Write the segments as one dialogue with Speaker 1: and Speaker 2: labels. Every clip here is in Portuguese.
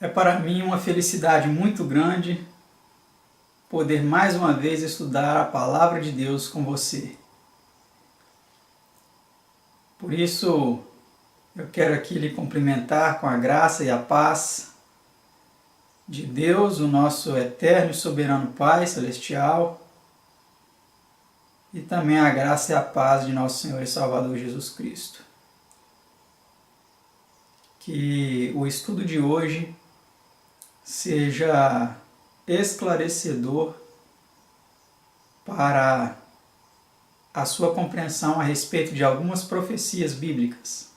Speaker 1: É para mim uma felicidade muito grande poder mais uma vez estudar a Palavra de Deus com você. Por isso, eu quero aqui lhe cumprimentar com a graça e a paz de Deus, o nosso eterno e soberano Pai Celestial, e também a graça e a paz de nosso Senhor e Salvador Jesus Cristo. Que o estudo de hoje seja esclarecedor para a sua compreensão a respeito de algumas profecias bíblicas.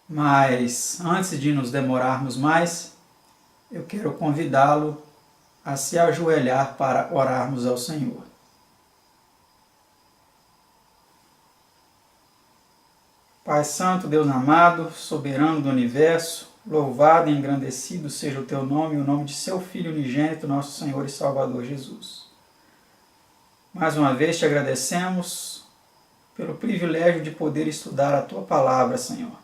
Speaker 1: Mas antes de nos demorarmos mais, eu quero convidá-lo a se ajoelhar para orarmos ao Senhor. Pai Santo, Deus amado, soberano do universo, louvado e engrandecido seja o Teu nome e o nome de Seu Filho unigênito, nosso Senhor e Salvador Jesus. Mais uma vez te agradecemos pelo privilégio de poder estudar a Tua Palavra, Senhor.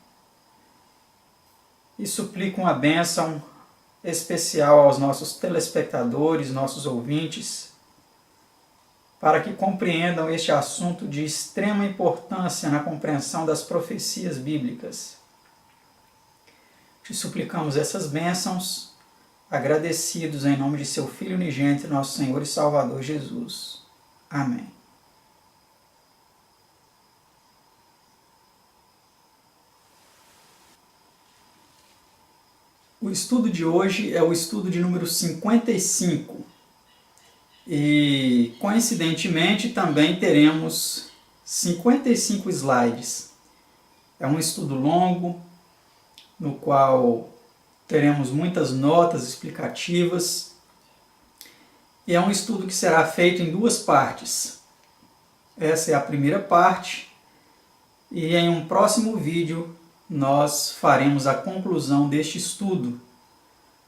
Speaker 1: E suplico uma bênção especial aos nossos telespectadores, nossos ouvintes, para que compreendam este assunto de extrema importância na compreensão das profecias bíblicas. Te suplicamos essas bênçãos, agradecidos em nome de Seu Filho unigênito, nosso Senhor e Salvador Jesus. Amém. O estudo de hoje é o estudo de número 55. E, coincidentemente, também teremos 55 slides. É um estudo longo, no qual teremos muitas notas explicativas. E é um estudo que será feito em duas partes. Essa é a primeira parte, e em um próximo vídeo nós faremos a conclusão deste estudo,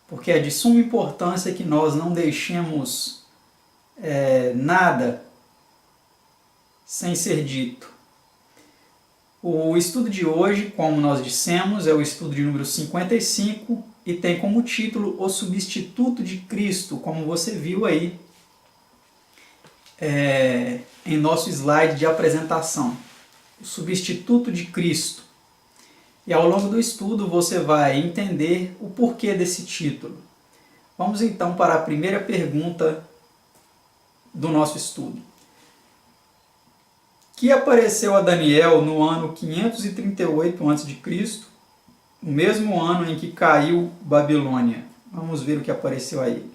Speaker 1: porque é de suma importância que nós não deixemos nada sem ser dito. O estudo de hoje, como nós dissemos, é o estudo de número 55 e tem como título O Substituto de Cristo, como você viu aí em nosso slide de apresentação. O Substituto de Cristo. E ao longo do estudo você vai entender o porquê desse título. Vamos então para a primeira pergunta do nosso estudo. Que apareceu a Daniel no ano 538 a.C., o mesmo ano em que caiu Babilônia. Vamos ver o que apareceu a ele.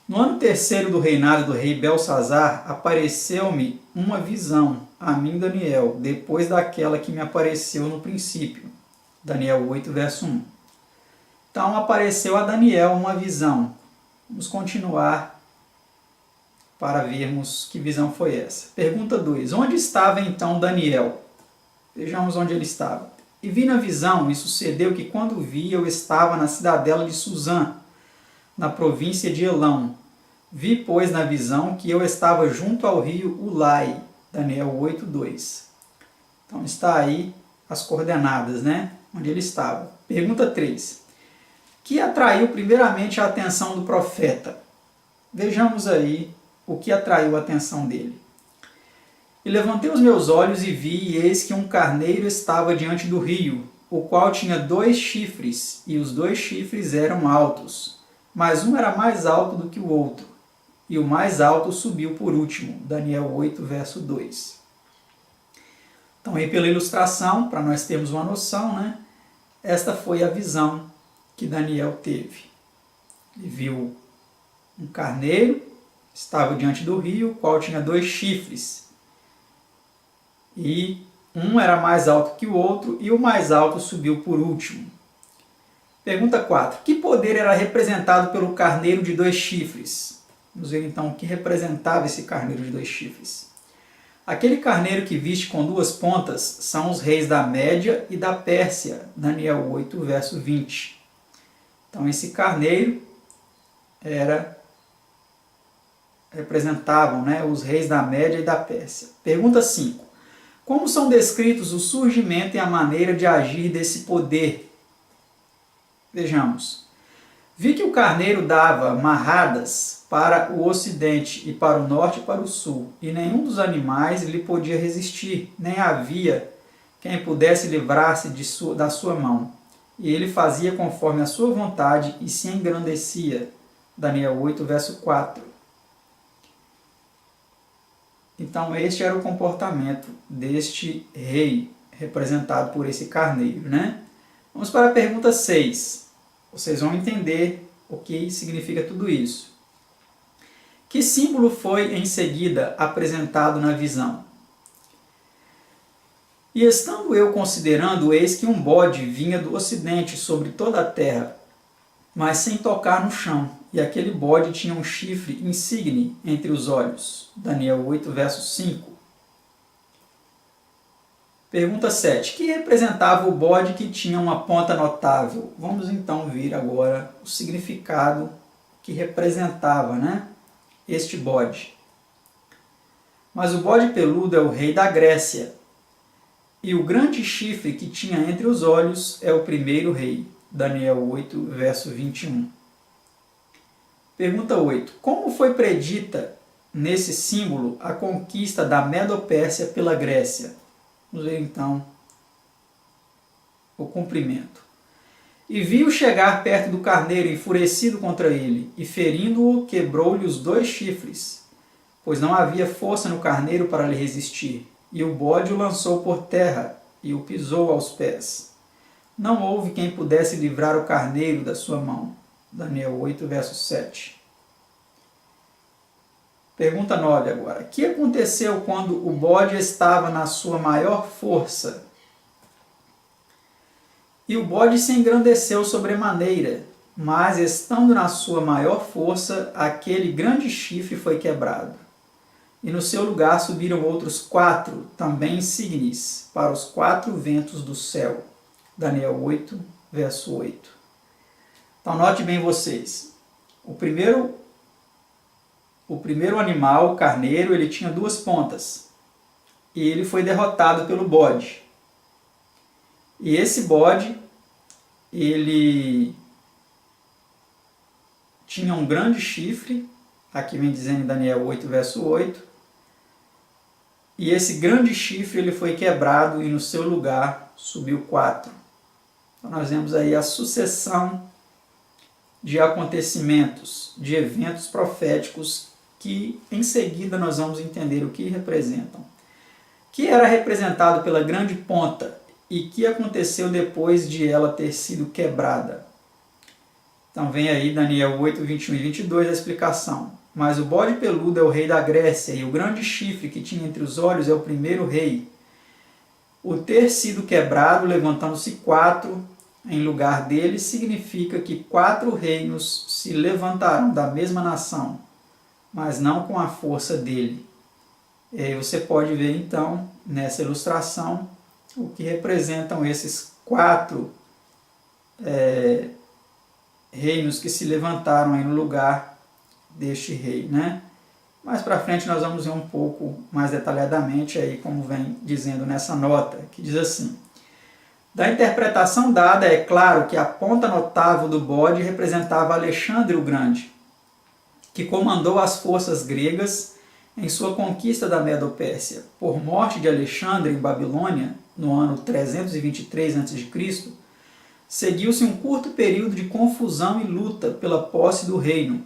Speaker 1: No ano terceiro do reinado do rei Belsazar, apareceu-me uma visão, a mim Daniel, depois daquela que me apareceu no princípio. Daniel 8, verso 1. Então apareceu a Daniel uma visão. Vamos continuar para vermos que visão foi essa. Pergunta 2. Onde estava então Daniel? Vejamos onde ele estava. E vi na visão, e sucedeu que quando vi, eu estava na cidadela de Suzã, na província de Elão. Vi, pois, na visão que eu estava junto ao rio Ulai. Daniel 8, 2. Então está aí as coordenadas, né? Onde ele estava. Pergunta 3. Que atraiu primeiramente a atenção do profeta? Vejamos aí o que atraiu a atenção dele. E levantei os meus olhos e vi, e eis que um carneiro estava diante do rio, o qual tinha 2 chifres, e os 2 chifres eram altos, mas um era mais alto do que o outro, e o mais alto subiu por último. Daniel 8, verso 2. Então, aí pela ilustração, para nós termos uma noção, né? Esta foi a visão que Daniel teve. Ele viu um carneiro, estava diante do rio, o qual tinha 2 chifres. E um era mais alto que o outro, e o mais alto subiu por último. Pergunta 4. Que poder era representado pelo carneiro de 2 chifres? Vamos ver então o que representava esse carneiro de 2 chifres. Aquele carneiro que viste com 2 pontas são os reis da Média e da Pérsia. Daniel 8, verso 20. Então esse carneiro representavam, né, os reis da Média e da Pérsia. Pergunta 5. Como são descritos o surgimento e a maneira de agir desse poder? Vejamos. Vi que o carneiro dava marradas para o ocidente e para o norte e para o sul, e nenhum dos animais lhe podia resistir, nem havia quem pudesse livrar-se da sua mão. E ele fazia conforme a sua vontade e se engrandecia. Daniel 8, verso 4. Então este era o comportamento deste rei, representado por esse carneiro, né? Vamos para a pergunta 6. Vocês vão entender o que significa tudo isso. Que símbolo foi em seguida apresentado na visão? E estando eu considerando, eis que um bode vinha do ocidente sobre toda a terra, mas sem tocar no chão, e aquele bode tinha um chifre insigne entre os olhos. Daniel 8, verso 5. Pergunta 7. Que representava o bode que tinha uma ponta notável? Vamos então ver agora o significado que representava, né, este bode. Mas o bode peludo é o rei da Grécia, e o grande chifre que tinha entre os olhos é o primeiro rei. Daniel 8, verso 21. Pergunta 8. Como foi predita nesse símbolo a conquista da Medo-Pérsia pela Grécia? Vamos ver então o cumprimento. E viu chegar perto do carneiro enfurecido contra ele, e ferindo-o, quebrou-lhe os 2 chifres, pois não havia força no carneiro para lhe resistir. E o bode o lançou por terra, e o pisou aos pés. Não houve quem pudesse livrar o carneiro da sua mão. Daniel 8, verso 7. Pergunta 9 agora. O que aconteceu quando o bode estava na sua maior força? E o bode se engrandeceu sobremaneira, mas estando na sua maior força, aquele grande chifre foi quebrado. E no seu lugar subiram outros 4, também insígnes, para os 4 ventos do céu. Daniel 8, verso 8. Então note bem vocês. O primeiro animal, o carneiro, ele tinha 2 pontas. E ele foi derrotado pelo bode. E esse bode, ele tinha um grande chifre, aqui vem dizendo em Daniel 8, verso 8, e esse grande chifre ele foi quebrado e no seu lugar subiu 4. Então nós vemos aí a sucessão de acontecimentos, de eventos proféticos que em seguida nós vamos entender o que representam. Que era representado pela grande ponta e que aconteceu depois de ela ter sido quebrada. Então vem aí Daniel 8, 21 e 22 a explicação. Mas o bode peludo é o rei da Grécia, e o grande chifre que tinha entre os olhos é o primeiro rei. O ter sido quebrado, levantando-se 4 em lugar dele, significa que 4 reinos se levantarão da mesma nação, mas não com a força dele. E aí você pode ver então, nessa ilustração, o que representam esses 4 reinos que se levantaram aí no lugar deste rei, né? Mais para frente nós vamos ver um pouco mais detalhadamente aí como vem dizendo nessa nota, que diz assim: da interpretação dada é claro que a ponta notável do bode representava Alexandre o Grande, que comandou as forças gregas em sua conquista da Medo-Pérsia. Por morte de Alexandre em Babilônia, no ano 323 a.C., seguiu-se um curto período de confusão e luta pela posse do reino,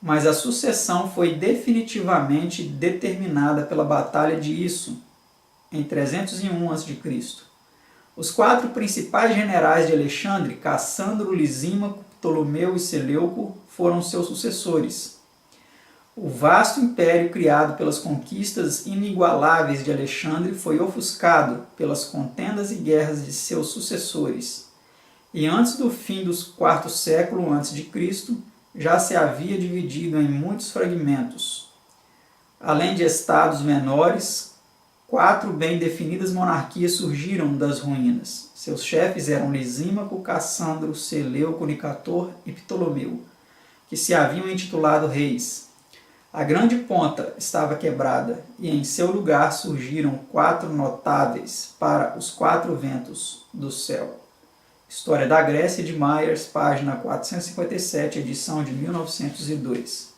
Speaker 1: mas a sucessão foi definitivamente determinada pela Batalha de Isso, em 301 a.C. Os 4 principais generais de Alexandre, Cassandro, Lisímaco, Ptolomeu e Seleuco, foram seus sucessores. O vasto império criado pelas conquistas inigualáveis de Alexandre foi ofuscado pelas contendas e guerras de seus sucessores. E antes do fim do 4º século a.C., já se havia dividido em muitos fragmentos. Além de estados menores, 4 bem definidas monarquias surgiram das ruínas. Seus chefes eram Lisímaco, Cassandro, Seleuco, Nicator e Ptolomeu, que se haviam intitulado reis. A grande ponta estava quebrada, e em seu lugar surgiram 4 notáveis para os 4 ventos do céu. História da Grécia, de Myers, página 457, edição de 1902.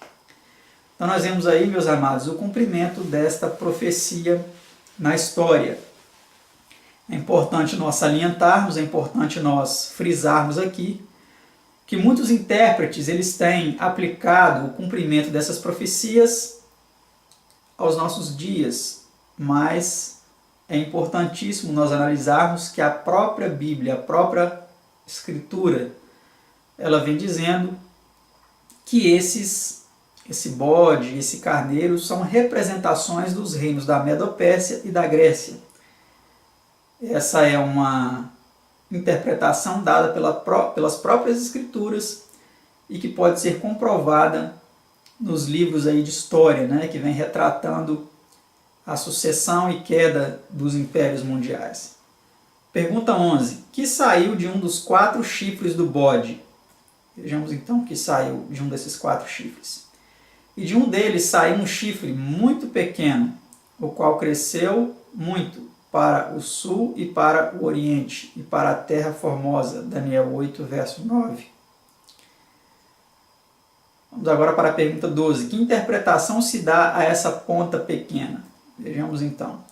Speaker 1: Então nós vemos aí, meus amados, o cumprimento desta profecia na história. É importante nós salientarmos, é importante nós frisarmos aqui que muitos intérpretes eles têm aplicado o cumprimento dessas profecias aos nossos dias, mas é importantíssimo nós analisarmos que a própria Bíblia, a própria Escritura, ela vem dizendo que esse bode, esse carneiro são representações dos reinos da Medo-Pérsia e da Grécia. Essa é uma interpretação dada pelas próprias Escrituras e que pode ser comprovada nos livros aí de história, né, que vem retratando a sucessão e queda dos impérios mundiais. Pergunta 11. Que saiu de um dos 4 chifres do bode? Vejamos então o que saiu de um desses 4 chifres. E de um deles saiu um chifre muito pequeno, o qual cresceu muito para o sul e para o oriente, e para a terra formosa. Daniel 8, verso 9. Vamos agora para a pergunta 12. Que interpretação se dá a essa ponta pequena? Vejamos então.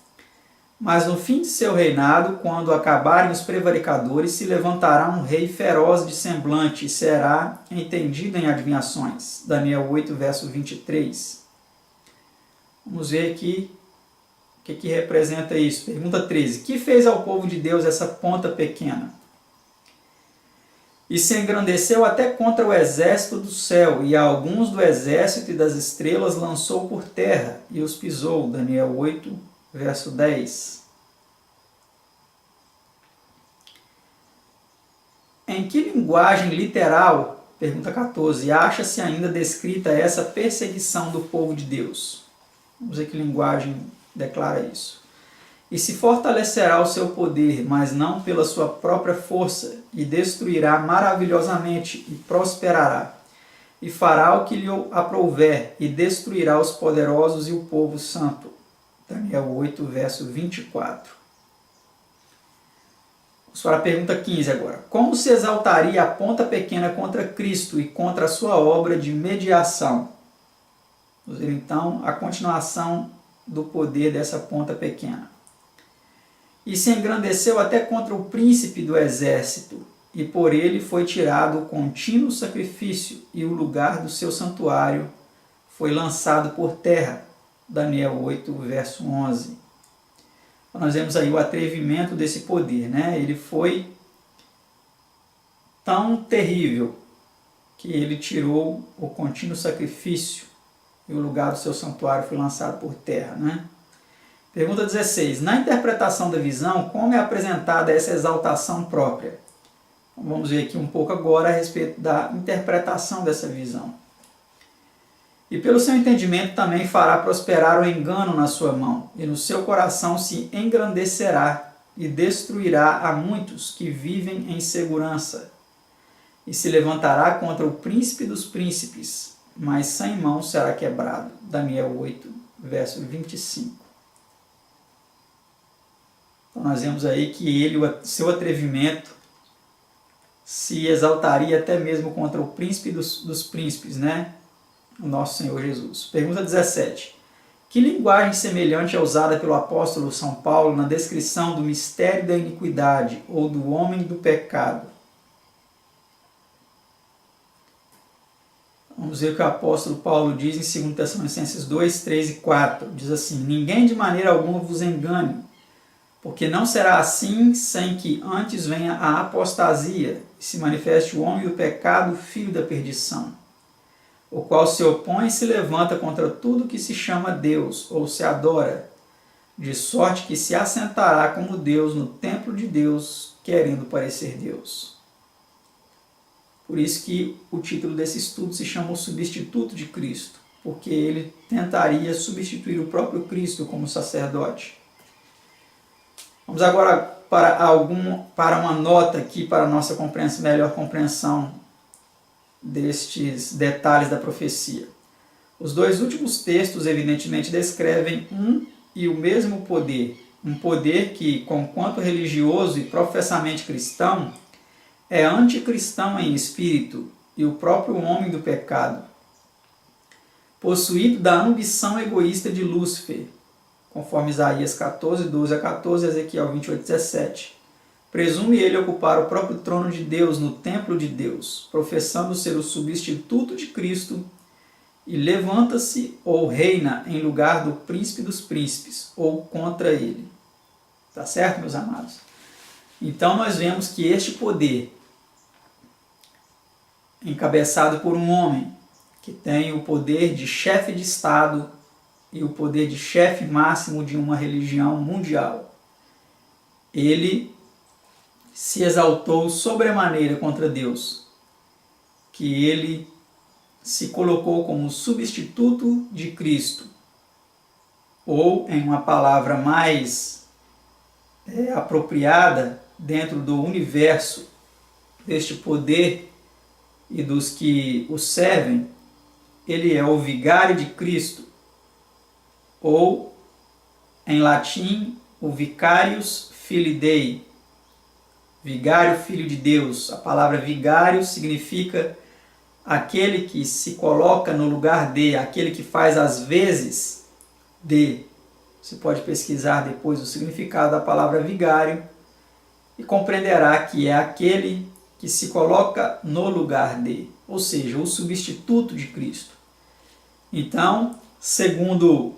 Speaker 1: Mas no fim de seu reinado, quando acabarem os prevaricadores, se levantará um rei feroz de semblante e será entendido em adivinhações. Daniel 8, verso 23. Vamos ver aqui o que representa isso. Pergunta 13. Que fez ao povo de Deus essa ponta pequena? E se engrandeceu até contra o exército do céu, e a alguns do exército e das estrelas lançou por terra, e os pisou. Daniel 8, verso 10. Em que linguagem literal, pergunta 14, acha-se ainda descrita essa perseguição do povo de Deus? Vamos ver que linguagem declara isso. E se fortalecerá o seu poder, mas não pela sua própria força, e destruirá maravilhosamente, e prosperará, e fará o que lhe aprouver, e destruirá os poderosos e o povo santo. Daniel 8, verso 24. Vamos para a pergunta 15 agora. Como se exaltaria a ponta pequena contra Cristo e contra a sua obra de mediação? Vamos ver então a continuação do poder dessa ponta pequena. E se engrandeceu até contra o príncipe do exército, e por ele foi tirado o contínuo sacrifício, e o lugar do seu santuário foi lançado por terra. Daniel 8, verso 11. Então, nós vemos aí o atrevimento desse poder, né? Ele foi tão terrível que ele tirou o contínuo sacrifício e o lugar do seu santuário foi lançado por terra, né? Pergunta 16. Na interpretação da visão, como é apresentada essa exaltação própria? Vamos ver aqui um pouco agora a respeito da interpretação dessa visão. E pelo seu entendimento também fará prosperar o engano na sua mão, e no seu coração se engrandecerá, e destruirá a muitos que vivem em segurança. E se levantará contra o príncipe dos príncipes, mas sem mão será quebrado. Daniel 8, verso 25. Então nós vemos aí que ele, seu atrevimento, se exaltaria até mesmo contra o príncipe dos príncipes, né? O nosso Senhor Jesus. Pergunta 17. Que linguagem semelhante é usada pelo apóstolo São Paulo na descrição do mistério da iniquidade ou do homem do pecado? Vamos ver o que o apóstolo Paulo diz em 2 Tessalonicenses 2, 3 e 4. Diz assim: ninguém de maneira alguma vos engane, porque não será assim sem que antes venha a apostasia e se manifeste o homem do pecado, filho da perdição, o qual se opõe e se levanta contra tudo que se chama Deus ou se adora, de sorte que se assentará como Deus no templo de Deus, querendo parecer Deus. Por isso que o título desse estudo se chama O Substituto de Cristo, porque ele tentaria substituir o próprio Cristo como sacerdote. Vamos agora para uma nota aqui para a nossa melhor compreensão destes detalhes da profecia. Os dois últimos textos evidentemente descrevem um e o mesmo poder, um poder que, conquanto religioso e professamente cristão, é anticristão em espírito e o próprio homem do pecado, possuído da ambição egoísta de Lúcifer, conforme Isaías 14, 12 a 14, Ezequiel 28, 17. Presume ele ocupar o próprio trono de Deus no templo de Deus, professando ser o substituto de Cristo, e levanta-se ou reina em lugar do príncipe dos príncipes, ou contra ele. Tá certo, meus amados? Então nós vemos que este poder, encabeçado por um homem que tem o poder de chefe de Estado e o poder de chefe máximo de uma religião mundial, ele se exaltou sobremaneira contra Deus, que ele se colocou como substituto de Cristo, ou em uma palavra mais apropriada dentro do universo deste poder e dos que o servem, ele é o vigário de Cristo, ou em latim o vicarius filii Dei, vigário filho de Deus. A palavra vigário significa aquele que se coloca no lugar de, aquele que faz as vezes de. Você pode pesquisar depois o significado da palavra vigário e compreenderá que é aquele que se coloca no lugar de, ou seja, o substituto de Cristo. Então, segundo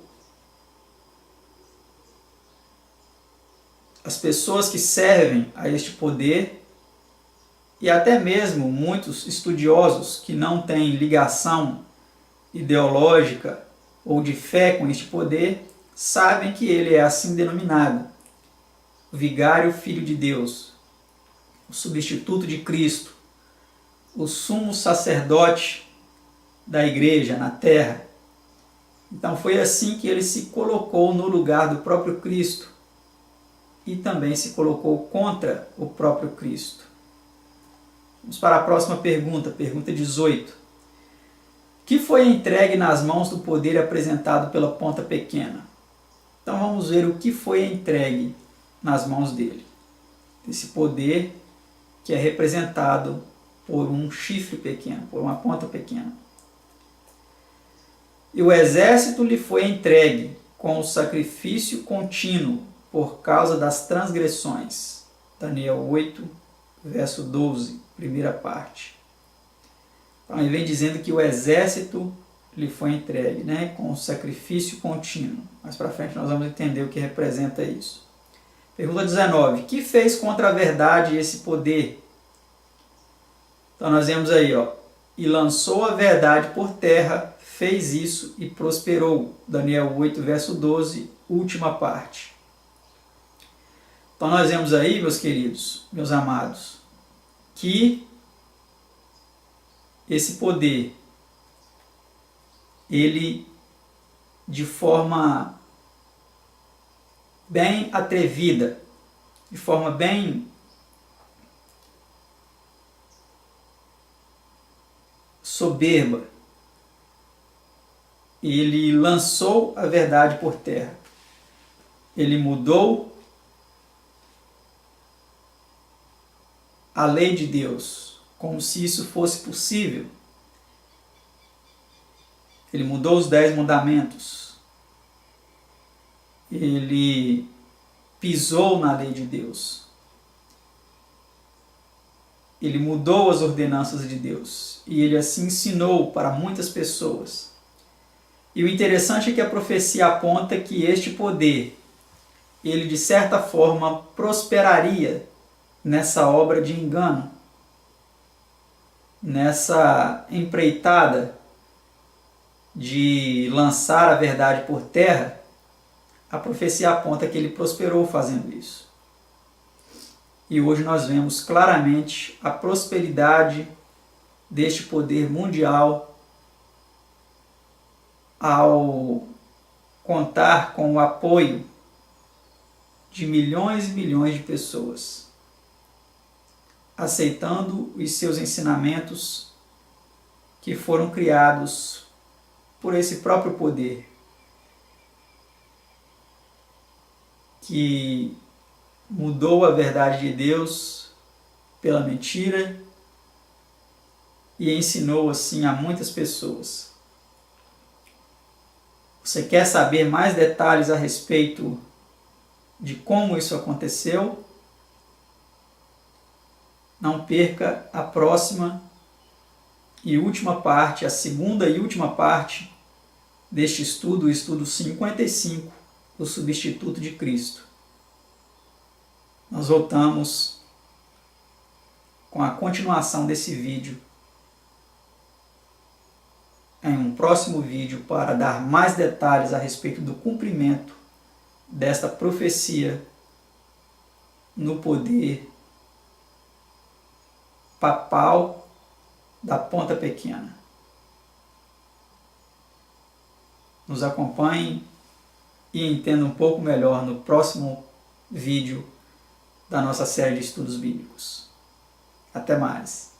Speaker 1: as pessoas que servem a este poder, e até mesmo muitos estudiosos que não têm ligação ideológica ou de fé com este poder, sabem que ele é assim denominado, o vigário filho de Deus, o substituto de Cristo, o sumo sacerdote da igreja na terra. Então foi assim que ele se colocou no lugar do próprio Cristo e também se colocou contra o próprio Cristo. Vamos para a próxima pergunta, pergunta 18. Que foi entregue nas mãos do poder apresentado pela ponta pequena? Então vamos ver o que foi entregue nas mãos dele. Esse poder que é representado por um chifre pequeno, por uma ponta pequena. E o exército lhe foi entregue com o sacrifício contínuo por causa das transgressões. Daniel 8, verso 12, primeira parte. Então ele vem dizendo que o exército lhe foi entregue, com o sacrifício contínuo. Mais para frente nós vamos entender o que representa isso. Pergunta 19. Que fez contra a verdade esse poder? Então nós vemos aí, e lançou a verdade por terra, fez isso e prosperou. Daniel 8, verso 12, última parte. Então nós vemos aí, meus queridos, meus amados, que esse poder, ele, de forma bem atrevida, de forma bem soberba, ele lançou a verdade por terra. Ele mudou a lei de Deus, como se isso fosse possível. Ele mudou os 10 mandamentos. Ele pisou na lei de Deus. Ele mudou as ordenanças de Deus. E ele assim ensinou para muitas pessoas. E o interessante é que a profecia aponta que este poder, ele de certa forma prosperaria nessa obra de engano, nessa empreitada de lançar a verdade por terra. A profecia aponta que ele prosperou fazendo isso. E hoje nós vemos claramente a prosperidade deste poder mundial ao contar com o apoio de milhões e milhões de pessoas, aceitando os seus ensinamentos que foram criados por esse próprio poder, que mudou a verdade de Deus pela mentira e ensinou assim a muitas pessoas. Você quer saber mais detalhes a respeito de como isso aconteceu? Não perca a próxima e última parte, a segunda e última parte deste estudo, o estudo 55, o substituto de Cristo. Nós voltamos com a continuação desse vídeo em um próximo vídeo para dar mais detalhes a respeito do cumprimento desta profecia no poder papal da Ponta Pequena. Nos acompanhem e entenda um pouco melhor no próximo vídeo da nossa série de estudos bíblicos. Até mais!